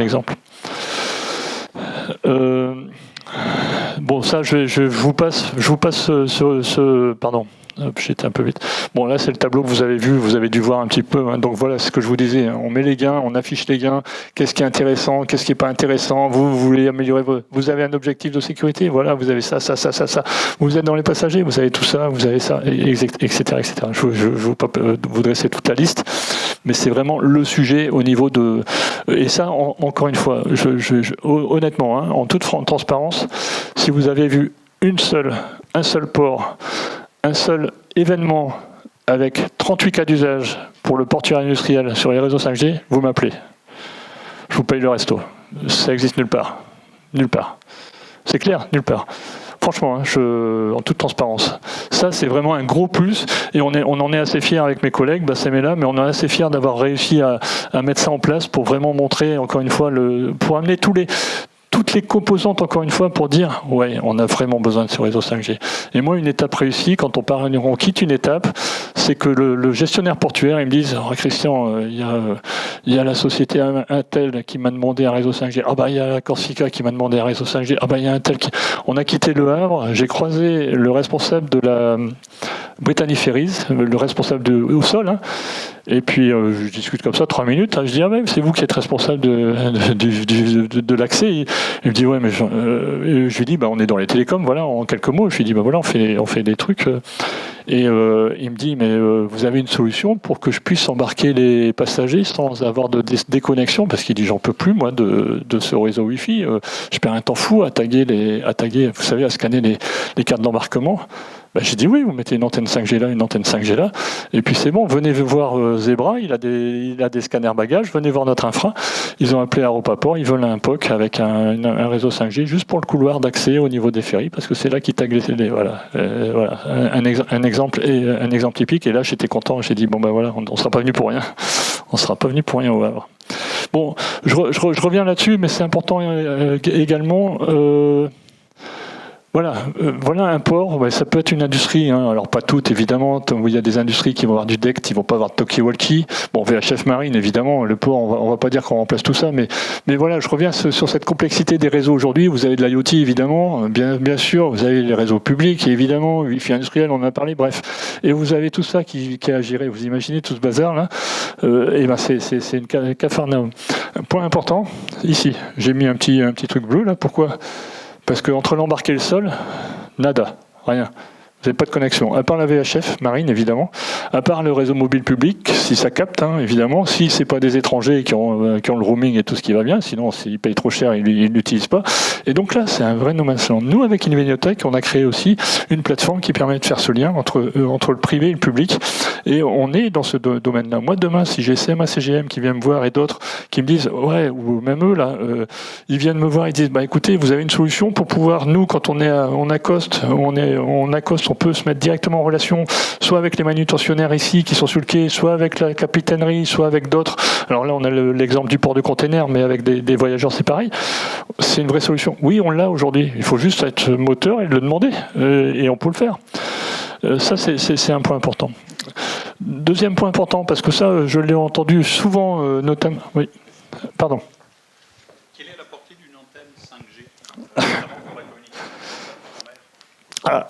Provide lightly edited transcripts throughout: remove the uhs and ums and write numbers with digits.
exemple. Bon, ça, je vous passe pardon. J'étais un peu vite. Bon, là, c'est le tableau que vous avez vu, vous avez dû voir un petit peu. Hein. Donc voilà, c'est ce que je vous disais. Hein. On met les gains, on affiche les gains. Qu'est-ce qui est intéressant, qu'est-ce qui n'est pas intéressant. Vous voulez améliorer vous avez un objectif de sécurité. Voilà, vous avez ça. Vous êtes dans les passagers, vous avez tout ça, vous avez ça, etc., etc. Je ne veux pas vous dresser toute la liste, mais c'est vraiment le sujet au niveau de... Et ça, encore une fois, honnêtement, hein, en toute transparence, si vous avez vu un seul port, un seul événement avec 38 cas d'usage pour le portuaire industriel sur les réseaux 5G, vous m'appelez. Je vous paye le resto. Ça existe nulle part. Nulle part. C'est clair, nulle part. Franchement, hein, en toute transparence. Ça, c'est vraiment un gros plus. Et on en est assez fiers avec mes collègues, Bassem est là, mais on est assez fiers d'avoir réussi à mettre ça en place pour vraiment montrer, encore une fois, pour amener toutes les composantes, encore une fois, pour dire, ouais, on a vraiment besoin de ce réseau 5G. Et moi, une étape réussie, quand on quitte une étape, c'est que le gestionnaire portuaire, il me dise, oh, Christian, il y a la société Intel qui m'a demandé un réseau 5G. Ah bah, il y a la Corsica qui m'a demandé un réseau 5G. Ah bah, il y a Intel qui... On a quitté Le Havre, j'ai croisé le responsable de la Brittany Ferries, le responsable au sol, hein. Et puis je discute comme ça 3 minutes. Hein, je dis ah ouais, c'est vous qui êtes responsable de l'accès. Il me dit ouais, mais je lui dis bah on est dans les télécoms, voilà, en quelques mots. Je lui dis bah voilà, on fait des trucs. Et il me dit mais vous avez une solution pour que je puisse embarquer les passagers sans avoir de déconnexion, parce qu'il dit j'en peux plus moi de ce réseau Wi-Fi. Je perds un temps fou à taguer, vous savez, à scanner les cartes d'embarquement. Ben, j'ai dit oui, vous mettez une antenne 5G là, une antenne 5G là, et puis c'est bon, venez voir Zebra, il a des scanners bagages, venez voir notre infra. Ils ont appelé Aéroport, ils veulent un POC avec un réseau 5G juste pour le couloir d'accès au niveau des ferries, parce que c'est là qu'ils taguent voilà. Voilà. Un exemple typique, et là j'étais content, j'ai dit bon ben voilà, on ne sera pas venu pour rien. On ne sera pas venu pour rien au Havre. Bon, je reviens là-dessus, mais c'est important également... Voilà un port, ça peut être une industrie, hein, alors pas toutes évidemment, il y a des industries qui vont avoir du DECT, qui vont pas avoir de talkie-walkie, bon VHF Marine évidemment, le port on va pas dire qu'on remplace tout ça, mais voilà, je reviens sur cette complexité des réseaux aujourd'hui. Vous avez de l'IoT évidemment, bien sûr, vous avez les réseaux publics évidemment, Wi-Fi industriel, on en a parlé, bref, et vous avez tout ça qui est à gérer, vous imaginez tout ce bazar là, et ben c'est une cafarnaum. Un point important, ici, j'ai mis un petit truc bleu là, pourquoi ? Parce qu'entre l'embarqué et le sol, nada, rien. Vous n'avez pas de connexion, à part la VHF Marine, évidemment, à part le réseau mobile public, si ça capte, hein, évidemment, si ce n'est pas des étrangers qui ont le roaming et tout ce qui va bien, sinon s'ils payent trop cher, ils ne l'utilisent pas. Et donc là, c'est un vrai no man's land. Nous, avec Invenotech, on a créé aussi une plateforme qui permet de faire ce lien entre le privé et le public, et on est dans ce domaine-là. Moi, demain, si j'ai CMA CGM qui vient me voir et d'autres qui me disent, ouais, ou même eux, là, ils viennent me voir, ils disent, bah écoutez, vous avez une solution pour pouvoir, nous, quand on accoste, on peut se mettre directement en relation, soit avec les manutentionnaires ici qui sont sur le quai, soit avec la capitainerie, soit avec d'autres. Alors là, on a l'exemple du port de container, mais avec des voyageurs, c'est pareil. C'est une vraie solution. Oui, on l'a aujourd'hui. Il faut juste être moteur et le demander. Et on peut le faire. Ça, c'est un point important. Deuxième point important, parce que ça, je l'ai entendu souvent, notamment... Oui, pardon. Quelle est la portée d'une antenne 5G ?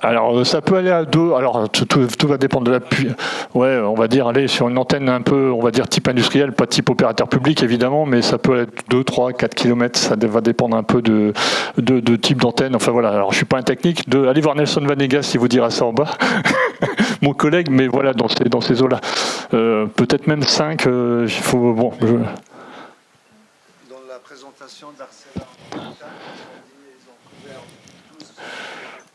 Alors, ça peut aller à 2. Alors, tout va dépendre de l'appui. Ouais, on va dire, aller sur une antenne un peu, on va dire, type industriel, pas type opérateur public, évidemment, mais ça peut être 2, 3, 4 km. Ça va dépendre un peu de type d'antenne. Enfin, voilà. Alors, je suis pas un technique. Allez voir Nelson Vanegas, il vous dira ça en bas. Mon collègue, mais voilà, dans ces eaux-là. Peut-être même 5. Il faut, bon... Dans la présentation d'ArcelorMittal,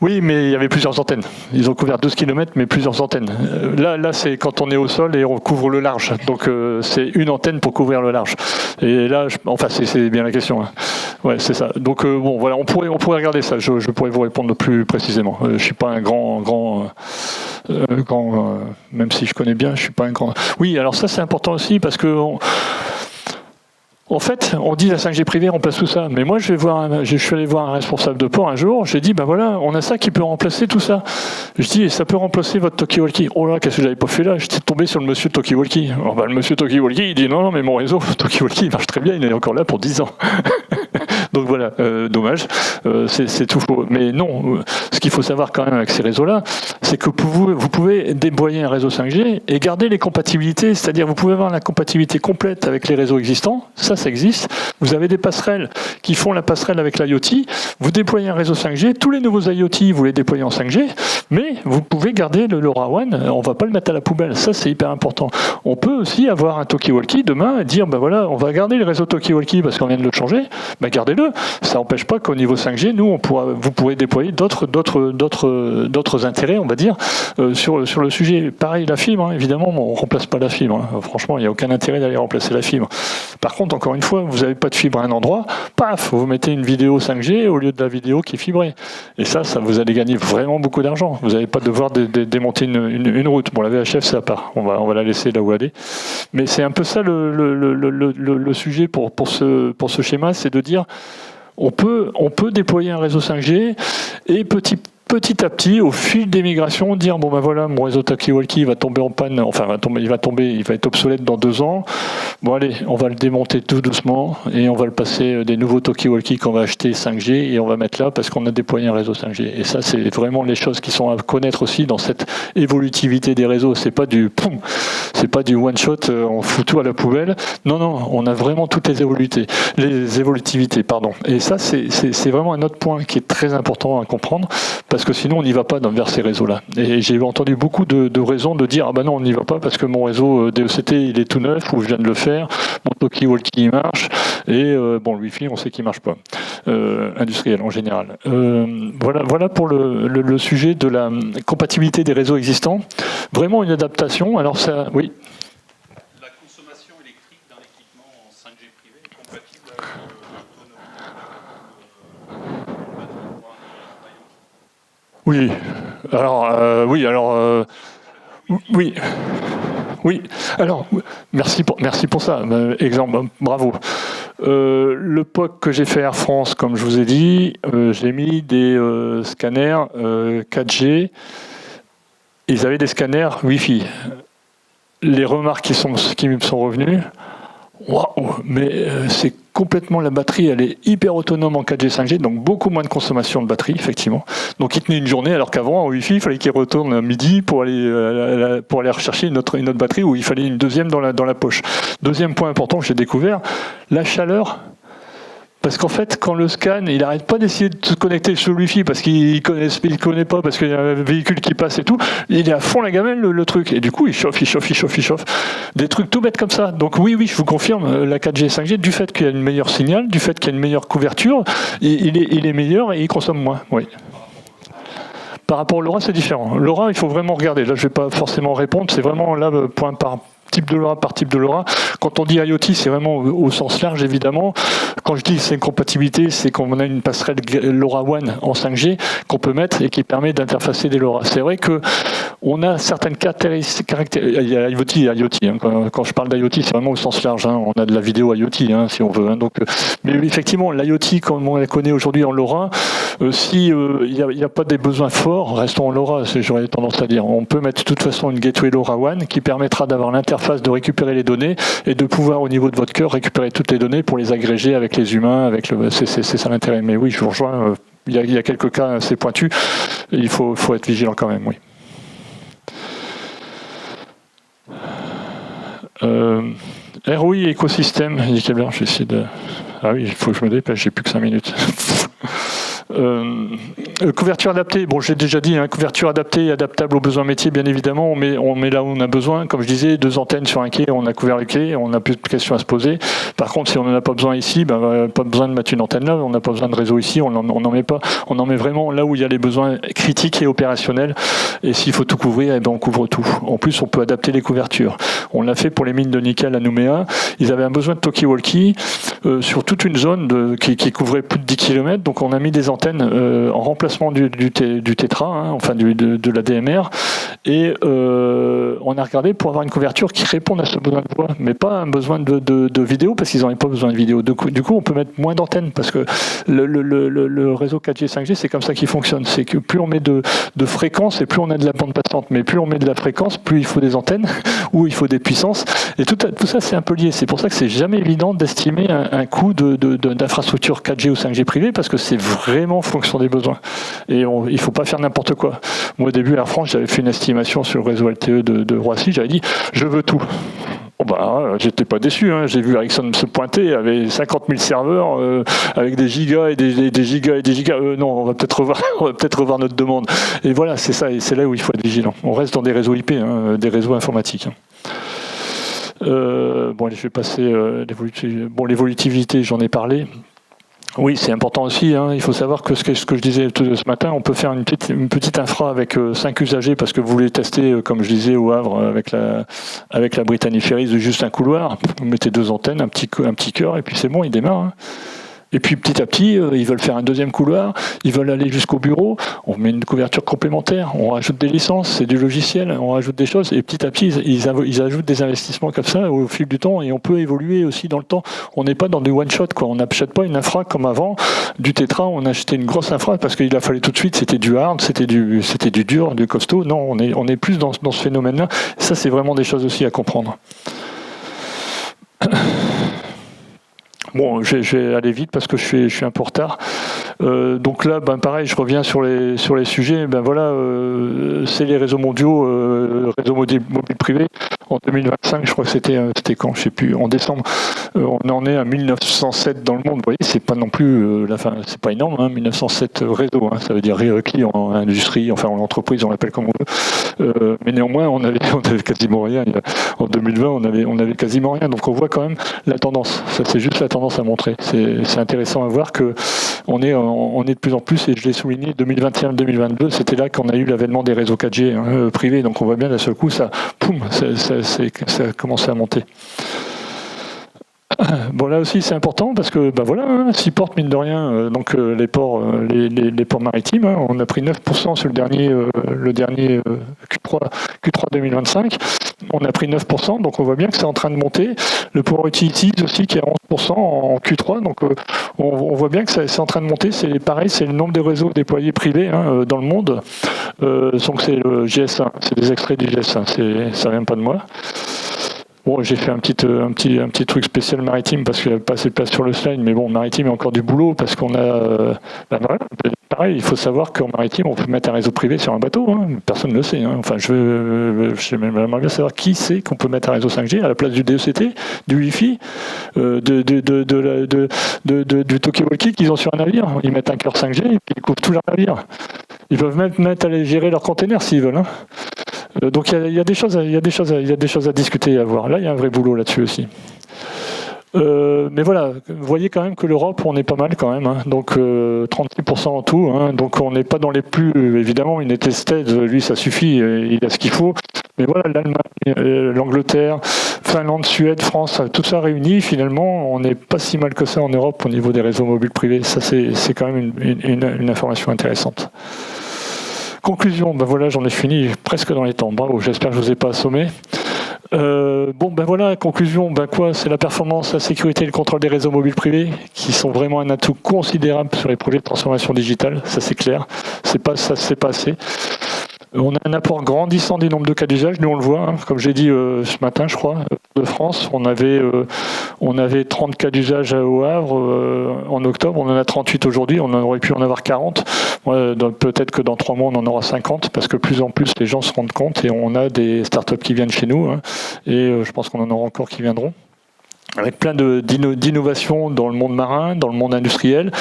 oui, mais il y avait plusieurs antennes. Ils ont couvert 12 km, mais plusieurs antennes. Là, c'est quand on est au sol et on couvre le large. Donc, c'est une antenne pour couvrir le large. Et là, c'est bien la question. Hein. Ouais, c'est ça. Donc, bon, voilà, on pourrait regarder ça. Je pourrais vous répondre plus précisément. Je suis pas un grand même si je connais bien, je suis pas un grand... Oui, alors ça, c'est important aussi, parce que... En fait, on dit la 5G privée remplace tout ça. Mais moi, je suis allé voir un responsable de port un jour. J'ai dit, ben voilà, on a ça qui peut remplacer tout ça. Je dis, ça peut remplacer votre talkie-walkie. Oh là, qu'est-ce que j'avais pas fait là? J'étais tombé sur le monsieur talkie-walkie. Oh, ben, le monsieur talkie-walkie, il dit, non, mais mon réseau talkie-walkie, il marche très bien, il est encore là pour 10 ans. Donc voilà, dommage, c'est tout faux. Mais non, ce qu'il faut savoir quand même avec ces réseaux-là, c'est que vous pouvez déployer un réseau 5G et garder les compatibilités, c'est-à-dire vous pouvez avoir la compatibilité complète avec les réseaux existants, ça existe. Vous avez des passerelles qui font la passerelle avec l'IoT, vous déployez un réseau 5G, tous les nouveaux IoT, vous les déployez en 5G, mais vous pouvez garder le LoRaWAN, on ne va pas le mettre à la poubelle, ça c'est hyper important. On peut aussi avoir un talkie-walkie demain et dire, ben voilà, on va garder le réseau talkie-walkie parce qu'on vient de le changer, ben gardez-le. Ça n'empêche pas qu'au niveau 5G, nous, vous pourrez déployer d'autres intérêts, on va dire, sur le sujet. Pareil, la fibre, hein, évidemment, on ne remplace pas la fibre. Hein. Franchement, il n'y a aucun intérêt d'aller remplacer la fibre. Par contre, encore une fois, vous n'avez pas de fibre à un endroit, paf, vous mettez une vidéo 5G au lieu de la vidéo qui est fibrée. Et ça vous allez gagner vraiment beaucoup d'argent. Vous n'allez pas devoir démonter une route. Bon, la VHF, c'est à part. On va la laisser là où elle est. Mais c'est un peu ça le sujet pour ce schéma, c'est de dire on peut déployer un réseau 5G et petit à petit, au fil des migrations, dire bon ben voilà, mon réseau talkie-walkie va tomber en panne, enfin il va être obsolète dans 2 ans. Bon allez, on va le démonter tout doucement et on va le passer des nouveaux talkie-walkie qu'on va acheter 5G et on va mettre là parce qu'on a déployé un réseau 5G. Et ça, c'est vraiment les choses qui sont à connaître aussi dans cette évolutivité des réseaux. C'est pas du one shot, on fout tout à la poubelle. Non, on a vraiment toutes les évolutivités, pardon. Et ça, c'est vraiment un autre point qui est très important à comprendre. Parce que sinon on n'y va pas vers ces réseaux-là. Et j'ai entendu beaucoup de raisons de dire ah ben non on n'y va pas parce que mon réseau DECT il est tout neuf ou je viens de le faire, mon talkie-walkie il marche et bon le Wi-Fi on sait qu'il marche pas, industriel en général. Voilà pour le sujet de la compatibilité des réseaux existants. Vraiment une adaptation. Alors ça, oui. La consommation électrique d'un équipement en 5G privé est compatible avec Oui, alors, merci pour ça, exemple, bravo. Le POC que j'ai fait Air France, comme je vous ai dit, j'ai mis des scanners 4G, ils avaient des scanners Wi-Fi. Les remarques qui me sont revenues, waouh, mais c'est complètement la batterie, elle est hyper autonome en 4G, 5G, donc beaucoup moins de consommation de batterie, effectivement. Donc il tenait une journée, alors qu'avant, en Wi-Fi, il fallait qu'il retourne à midi pour aller rechercher une autre batterie où il fallait une deuxième dans la poche. Deuxième point important que j'ai découvert, la chaleur. Parce qu'en fait, quand le scan, il n'arrête pas d'essayer de se connecter sur le Wi-Fi parce qu'il ne connaît pas, parce qu'il y a un véhicule qui passe et tout. Il est à fond la gamelle, le truc. Et du coup, il chauffe. Des trucs tout bêtes comme ça. Donc oui, je vous confirme, la 4G, 5G, du fait qu'il y a une meilleure signal, du fait qu'il y a une meilleure couverture, il est meilleur et il consomme moins. Oui. Par rapport au LoRa, c'est différent. LoRa, il faut vraiment regarder. Là, je ne vais pas forcément répondre. C'est vraiment là, point par type de LoRa par type de LoRa. Quand on dit IoT, c'est vraiment au sens large, évidemment. Quand je dis que c'est une compatibilité, c'est qu'on a une passerelle LoRaWAN en 5G qu'on peut mettre et qui permet d'interfacer des LoRa. C'est vrai que on a certaines caractéristiques. Il y a IoT. Hein. Quand je parle d'IoT, c'est vraiment au sens large. Hein. On a de la vidéo IoT, hein, si on veut. Hein. Donc, mais effectivement, l'IoT, comme on la connaît aujourd'hui en LoRa, si il n'y a pas des besoins forts, restons en LoRa, j'aurais tendance à dire. On peut mettre de toute façon une gateway LoRaWAN qui permettra d'avoir l'interface de récupérer les données et de pouvoir au niveau de votre cœur récupérer toutes les données pour les agréger avec les humains, c'est ça l'intérêt. Mais oui, je vous rejoins, il y a quelques cas assez pointus, il faut être vigilant quand même, oui. ROI et écosystème, Nickel Blanc, je vais essayer de... Ah oui, il faut que je me dépêche, j'ai plus que 5 minutes. Couverture adaptée, bon j'ai déjà dit, hein, couverture adaptée et adaptable aux besoins métiers, bien évidemment, on met là où on a besoin, comme je disais, 2 antennes sur un quai, on a couvert le quai, on n'a plus de questions à se poser. Par contre, si on n'en a pas besoin ici, pas besoin de mettre une antenne là, on n'a pas besoin de réseau ici, on n'en met pas, on en met vraiment là où il y a les besoins critiques et opérationnels, et s'il faut tout couvrir, eh ben on couvre tout. En plus, on peut adapter les couvertures. On l'a fait pour les mines de nickel à Nouméa, ils avaient un besoin de talkie-walkie sur toute une zone qui couvrait plus de 10 km, donc on a mis des antennes en remplacement du tétra, hein, enfin de la DMR, Et on a regardé pour avoir une couverture qui réponde à ce besoin de voix, mais pas un besoin de vidéo, parce qu'ils n'en avaient pas besoin de vidéo. Du coup, on peut mettre moins d'antennes, parce que le réseau 4G, 5G, c'est comme ça qu'il fonctionne. C'est que plus on met de fréquences et plus on a de la bande passante. Mais plus on met de la fréquence, plus il faut des antennes, ou il faut des puissances. Et tout ça, c'est un peu lié. C'est pour ça que c'est jamais évident d'estimer un coût d'infrastructure 4G ou 5G privée, parce que c'est vraiment en fonction des besoins. Et il ne faut pas faire n'importe quoi. Moi, au début, Air France, j'avais fait une estimation sur le réseau LTE de Roissy. J'avais dit, je veux tout. Bon, j'étais pas déçu. J'ai vu Ericsson se pointer avec 50 000 serveurs, avec des gigas et des gigas et des gigas. Non, on va peut-être revoir notre demande. Et voilà, c'est ça. Et c'est là où il faut être vigilant. On reste dans des réseaux IP, des réseaux informatiques. Je vais passer l'évolutivité, j'en ai parlé. Oui, c'est important aussi. Il faut savoir que ce que je disais ce matin, on peut faire une petite infra avec 5 usagers, parce que vous voulez tester, comme je disais au Havre, avec la Brittany Ferries, juste un couloir. Vous mettez 2 antennes, un petit cœur, et puis c'est bon, il démarre. Et puis petit à petit, ils veulent faire un deuxième couloir, ils veulent aller jusqu'au bureau, on met une couverture complémentaire, on rajoute des licences, c'est du logiciel, on rajoute des choses, et petit à petit, ils ajoutent des investissements comme ça au fil du temps, et on peut évoluer aussi dans le temps. On n'est pas dans du one-shot, quoi. On n'achète pas une infra comme avant, du Tetra, on achetait une grosse infra parce qu'il a fallu tout de suite, c'était du hard, c'était du dur, du costaud. Non, on est plus dans ce phénomène-là. Ça, c'est vraiment des choses aussi à comprendre. Bon, je vais aller vite parce que je suis un peu en retard. Donc là, pareil, je reviens sur les sujets. C'est les réseaux mondiaux, réseaux mobiles privés. En 2025, je crois que c'était quand, je sais plus, en décembre. On en est à 1907 dans le monde. Vous voyez, c'est pas non plus c'est pas énorme. 1907 réseaux. Ça veut dire clients, industrie, enfin en entreprise, on l'appelle comme on veut. Mais néanmoins, on avait quasiment rien. En 2020, on avait quasiment rien. Donc on voit quand même la tendance. Ça, c'est juste la tendance à montrer. C'est intéressant à voir que on est de plus en plus, et je l'ai souligné, 2021-2022, c'était là qu'on a eu l'avènement des réseaux 4G privés. Donc on voit bien d'un seul coup, ça a commencé à monter. Bon, là aussi c'est important parce que 6 ports, mine de rien, donc les ports maritimes, on a pris 9% sur le dernier Q3 2025, on a pris 9%, donc on voit bien que c'est en train de monter. Le Power Utilities aussi qui est à 11% en Q3, donc on voit bien que c'est en train de monter. C'est pareil, c'est le nombre de réseaux déployés privés dans le monde. Donc c'est le GS1, c'est des extraits du GS1, ça vient pas de moi. Bon, j'ai fait un petit truc spécial maritime parce qu'il n'y avait pas assez de place sur le slide, mais bon, maritime, il y a encore du boulot parce qu'on a... pareil, il faut savoir qu'en maritime, on peut mettre un réseau privé sur un bateau. Personne ne le sait. Enfin, j'aimerais bien savoir qui sait qu'on peut mettre un réseau 5G à la place du DECT, du Wi-Fi, du Talkie-Walkie qu'ils ont sur un navire. Ils mettent un cœur 5G et puis ils couvrent tout leur navire. Ils peuvent même aller gérer leurs containers s'ils veulent. Donc il y a des choses à discuter et à voir. Là, il y a un vrai boulot là-dessus aussi. Mais voilà, vous voyez quand même que l'Europe, on est pas mal quand même. Donc 36% en tout. Donc on n'est pas dans les plus... Évidemment, une Tested, lui, ça suffit. Il a ce qu'il faut. Mais voilà, l'Allemagne, l'Angleterre, Finlande, Suède, France, tout ça réuni, finalement, on n'est pas si mal que ça en Europe au niveau des réseaux mobiles privés. Ça, c'est quand même une information intéressante. Conclusion, j'en ai fini presque dans les temps. Bravo, j'espère que je ne vous ai pas assommé. Conclusion, c'est la performance, la sécurité et le contrôle des réseaux mobiles privés qui sont vraiment un atout considérable sur les projets de transformation digitale, ça c'est clair, ça c'est pas assez. On a un apport grandissant du nombre de cas d'usage, nous on le voit, comme j'ai dit ce matin je crois, de France, on avait 30 cas d'usage au Havre en octobre, on en a 38 aujourd'hui, on aurait pu en avoir 40, peut-être que dans 3 mois on en aura 50, parce que plus en plus les gens se rendent compte et on a des startups qui viennent chez nous, et je pense qu'on en aura encore qui viendront. Avec plein d'innovations dans le monde marin, dans le monde industriel,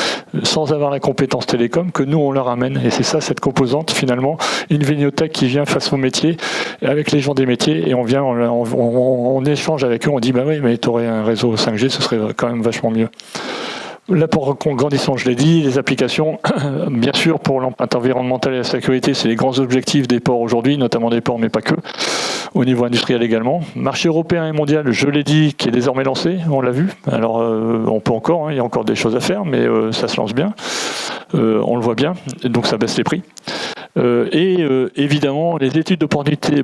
sans avoir la compétence télécom que nous on leur amène. Et c'est ça cette composante finalement, une Véniotech qui vient face aux métiers, avec les gens des métiers, et on échange avec eux, on dit oui mais tu aurais un réseau 5G, ce serait quand même vachement mieux. L'apport grandissant, je l'ai dit, les applications, bien sûr pour l'empreinte environnementale et la sécurité, c'est les grands objectifs des ports aujourd'hui, notamment des ports mais pas que, au niveau industriel également. Marché européen et mondial, je l'ai dit, qui est désormais lancé, on l'a vu. Alors on peut encore, il y a encore des choses à faire, mais ça se lance bien, on le voit bien, donc ça baisse les prix. Évidemment, les études d'opportunité,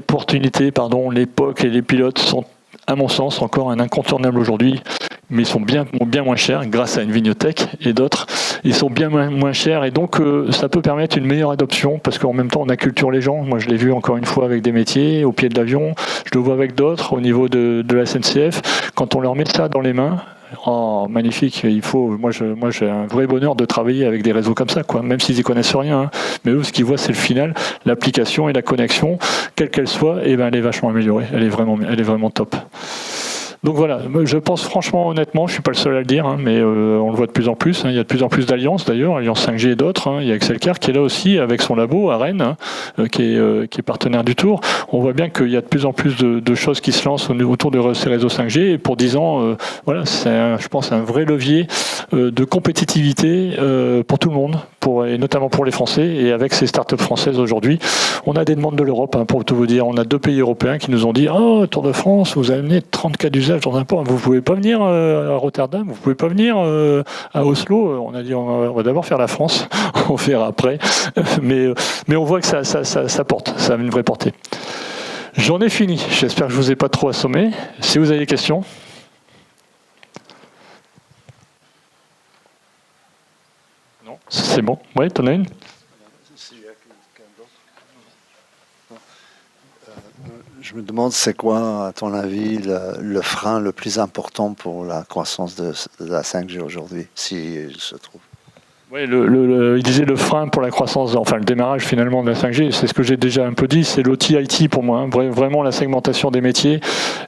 l'époque et les pilotes sont, à mon sens, encore un incontournable aujourd'hui, mais ils sont bien moins chers grâce à une vignothèque et d'autres. Ils sont bien moins chers et donc ça peut permettre une meilleure adoption parce qu'en même temps on acculture les gens. Moi je l'ai vu encore une fois avec des métiers au pied de l'avion, je le vois avec d'autres au niveau de la SNCF. Quand on leur met ça dans les mains, oh, magnifique, moi j'ai un vrai bonheur de travailler avec des réseaux comme ça, quoi, même s'ils y connaissent rien. Hein. Mais eux, ce qu'ils voient, c'est le final, l'application et la connexion, quelle qu'elle soit, et ben elle est vachement améliorée, elle est vraiment top. Donc voilà, je pense franchement, honnêtement, je ne suis pas le seul à le dire, hein, mais on le voit de plus en plus. Hein, il y a de plus en plus d'alliances d'ailleurs, Alliance 5G et d'autres. Hein, il y a Excelcar qui est là aussi avec son labo à Rennes, hein, qui est partenaire du Tour. On voit bien qu'il y a de plus en plus de choses qui se lancent autour de ces réseaux 5G. Et pour 10 ans, voilà, c'est je pense un vrai levier de compétitivité pour tout le monde, et notamment pour les Français. Et avec ces startups françaises aujourd'hui, on a des demandes de l'Europe, hein, pour tout vous dire. On a 2 pays européens qui nous ont dit « Oh, Tour de France, vous avez amené 30 cas d'usage dans un port, vous ne pouvez pas venir à Rotterdam, vous ne pouvez pas venir à Oslo. » On a dit « On va d'abord faire la France, on verra après. » Mais on voit que ça porte, ça a une vraie portée. J'en ai fini. J'espère que je ne vous ai pas trop assommé. Si vous avez des questions. Non, c'est bon. Oui, t'en as une? Je me demande, c'est quoi, à ton avis, le frein le plus important pour la croissance de la 5G aujourd'hui, s'il se trouve? Oui, il disait le frein pour la croissance, enfin le démarrage finalement de la 5G, c'est ce que j'ai déjà un peu dit, c'est l'outil IT pour moi, hein, vraiment la segmentation des métiers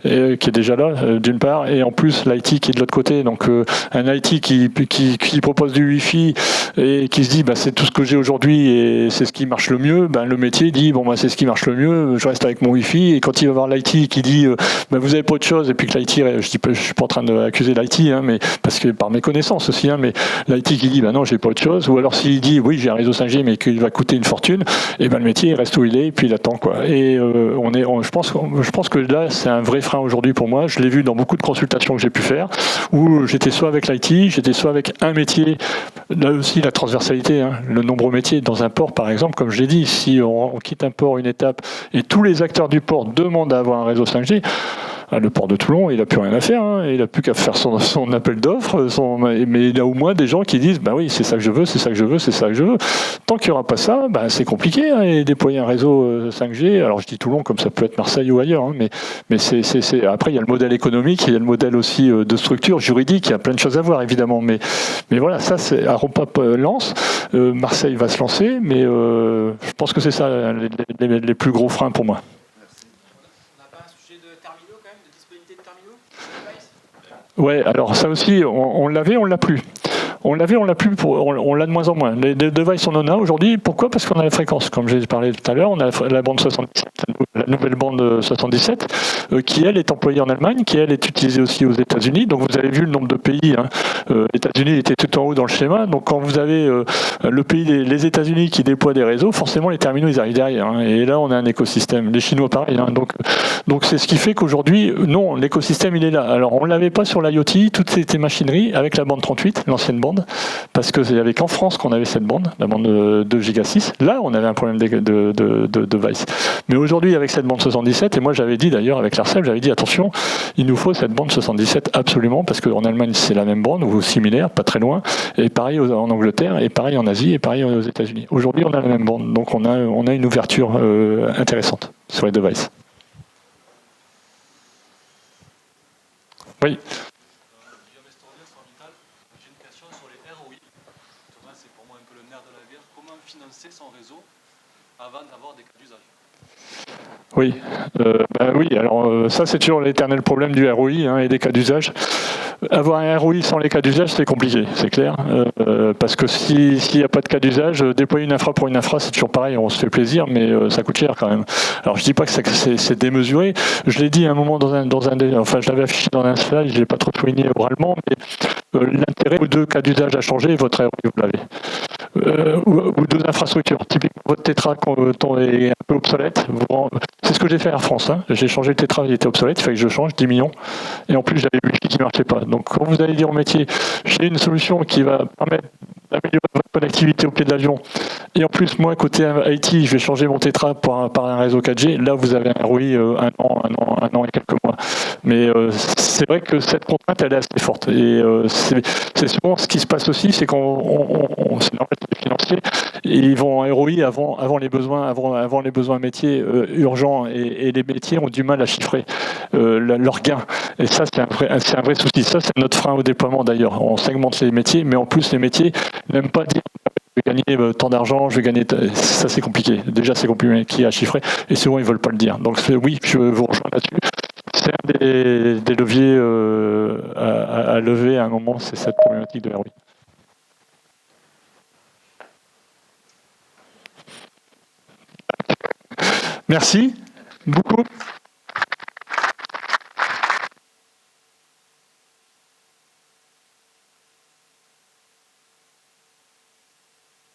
qui est déjà là d'une part, et en plus l'IT qui est de l'autre côté, donc un IT qui propose du Wi-Fi et qui se dit c'est tout ce que j'ai aujourd'hui et c'est ce qui marche le mieux, le métier dit c'est ce qui marche le mieux, je reste avec mon Wi-Fi, et quand il va voir l'IT qui dit vous avez pas autre chose, et puis que l'IT, je suis pas en train d'accuser l'IT, hein, mais parce que par mes connaissances aussi, hein, mais l'IT qui dit non j'ai pas autre chose, ou alors s'il dit oui j'ai un réseau 5G mais qu'il va coûter une fortune, et le métier il reste où il est et puis il attend, quoi. Et je pense que là c'est un vrai frein aujourd'hui pour moi. Je l'ai vu dans beaucoup de consultations que j'ai pu faire où j'étais soit avec l'IT, j'étais soit avec un métier. Là aussi la transversalité, hein, le nombreux métiers dans un port par exemple, comme je l'ai dit, si on quitte un port, une étape, et tous les acteurs du port demandent à avoir un réseau 5G, le port de Toulon, il n'a plus rien à faire, hein, il n'a plus qu'à faire son appel d'offres, mais il y a au moins des gens qui disent oui, c'est ça que je veux, c'est ça que je veux, c'est ça que je veux. Tant qu'il n'y aura pas ça, c'est compliqué, hein, et déployer un réseau 5G. Alors je dis Toulon comme ça peut être Marseille ou ailleurs, hein, mais après il y a le modèle économique, il y a le modèle aussi de structure juridique, il y a plein de choses à voir évidemment, mais voilà, ça c'est Aropap lance, Marseille va se lancer, mais je pense que c'est ça les plus gros freins pour moi. Ouais, alors ça aussi, on l'avait, on l'a plus. On l'a de moins en moins. Les devices, on en a aujourd'hui. Pourquoi ? Parce qu'on a la fréquence. Comme j'ai parlé tout à l'heure, on a la bande 77, la nouvelle bande 77, qui, elle, est employée en Allemagne, qui, elle, est utilisée aussi aux États-Unis. Donc, vous avez vu le nombre de pays. Hein. Les États-Unis étaient tout en haut dans le schéma. Donc, quand vous avez le pays, les États-Unis qui déploient des réseaux, forcément, les terminaux, ils arrivent derrière. Hein. Et là, on a un écosystème. Les Chinois, pareil. Hein. Donc, c'est ce qui fait qu'aujourd'hui, non, l'écosystème, il est là. Alors, on ne l'avait pas sur l'IoT, toutes ces machineries, avec la bande 38, l'ancienne bande, parce qu'il n'y avait qu'en France qu'on avait cette bande, la bande de 2 Go 6. Là, on avait un problème de device. Mais aujourd'hui, avec cette bande 77, et moi j'avais dit d'ailleurs avec l'ARCEP, j'avais dit attention, il nous faut cette bande 77 absolument, parce qu'en Allemagne c'est la même bande, ou similaire, pas très loin, et pareil en Angleterre, et pareil en Asie, et pareil aux États-Unis. Aujourd'hui, on a la même bande, donc on a une ouverture intéressante sur les devices. Oui. Son réseau avant d'avoir des cas d'usage. Oui, oui. Alors ça c'est toujours l'éternel problème du ROI, hein, et des cas d'usage. Avoir un ROI sans les cas d'usage, c'est compliqué, c'est clair. Parce que s'il n'y a pas de cas d'usage, déployer une infra pour une infra, c'est toujours pareil, on se fait plaisir, mais ça coûte cher quand même. Alors je dis pas que c'est démesuré. Je l'ai dit à un moment enfin je l'avais affiché dans un slide, je ne l'ai pas trop souligné oralement, mais l'intérêt de 2 cas d'usage à changer, votre ROI vous l'avez. Ou 2 infrastructures. Typiquement, votre Tetra est un peu obsolète. C'est ce que j'ai fait à Air France. Hein. J'ai changé le Tetra, il était obsolète, il fallait que je change, 10 millions. Et en plus, j'avais le Wi-Fi qui ne marchait pas. Donc, quand vous allez dire au métier, j'ai une solution qui va permettre améliorer votre connectivité au pied de l'avion, et en plus, moi, côté IT, je vais changer mon Tetra par un réseau 4G, là, vous avez un ROI un an et quelques mois. Mais c'est vrai que cette contrainte, elle est assez forte. Et c'est souvent ce qui se passe aussi, c'est qu'on c'est normal, c'est financier, et ils vont en ROI avant les besoins métiers urgents, et les métiers ont du mal à chiffrer leurs gains. Et ça, c'est un vrai souci. Ça, c'est notre frein au déploiement d'ailleurs. On segmente les métiers, mais en plus, les métiers n'aiment pas dire je vais gagner tant d'argent, je vais gagner. Ça, c'est compliqué. Déjà, c'est compliqué à chiffrer, et souvent, ils ne veulent pas le dire. Donc, oui, je vous rejoins là-dessus. C'est un des leviers à lever à un moment, c'est cette problématique de ROI. Merci beaucoup.